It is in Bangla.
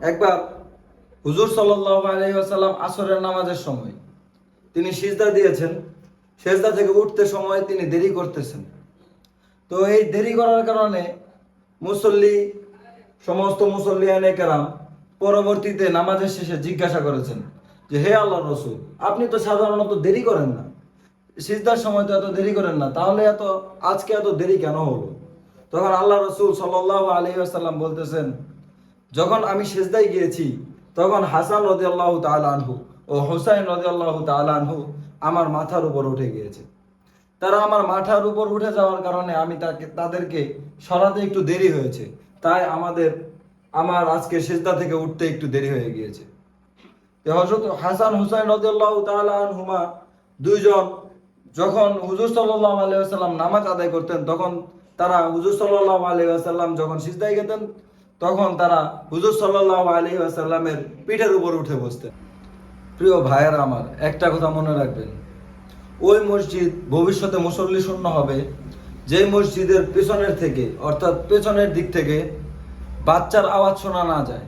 একবার হুজুর সাল্লাল্লাহু আলাইহি ওয়াসাল্লাম আসরের নামাজের সময় তিনি সিজদা দিয়েছেন। সিজদা থেকে উঠতে সময় তিনি দেরি করতেছেন। তো এই দেরি করার কারণে মুসল্লি সমস্ত মুসল্লিয়ানে কেরাম পরবর্তীতে নামাজের শেষে জিজ্ঞাসা করেছেন যে, হে আল্লাহর রাসূল, আপনি তো সাধারণত দেরি করেন না, সিজদার সময় তো এত দেরি করেন না, তাহলে আজকে এত দেরি কেন হলো? তখন আল্লাহ রাসূল সাল্লাল্লাহু আলাইহি ওয়াসাল্লাম বলতেছেন, যখন আমি সিজদায় গিয়েছি তখন হাসান রাদিয়াল্লাহু তাআলা আনহু ও হুসাইন রাদিয়াল্লাহু তাআলা আনহু আমার মাথার উপর উঠে গিয়েছে। তারা আমার মাথার উপর উঠে যাওয়ার কারণে আমি তাদেরকে সরাতে একটু দেরি হয়েছে, তাই আমার আজকে সিজদা থেকে উঠতে একটু দেরি হয়ে গিয়েছে। তো হযরত হাসান হুসাইন রাদিয়াল্লাহু তাআলা আনহুমা দুইজন যখন হুজুর সাল্লাল্লাহু আলাইহি ওয়াসাল্লাম নামাজ আদায় করতেন, তখন তারা হুজুর সাল্লাল্লাহু আলাইহি ওয়াসাল্লাম যখন সিজদায় যেতেন তখন তারা হুজুর সাল্লাল্লাহু আলাইহি ওয়াসাল্লামের পিঠের উপর উঠে বসতেন। প্রিয় ভাইয়েরা আমার, একটা কথা মনে রাখবেন, ওই মসজিদ ভবিষ্যতে মুসল্লি শূন্য হবে যে মসজিদের পেছনের থেকে, অর্থাৎ পেছনের দিক থেকে বাচ্চার আওয়াজ শোনা না যায়।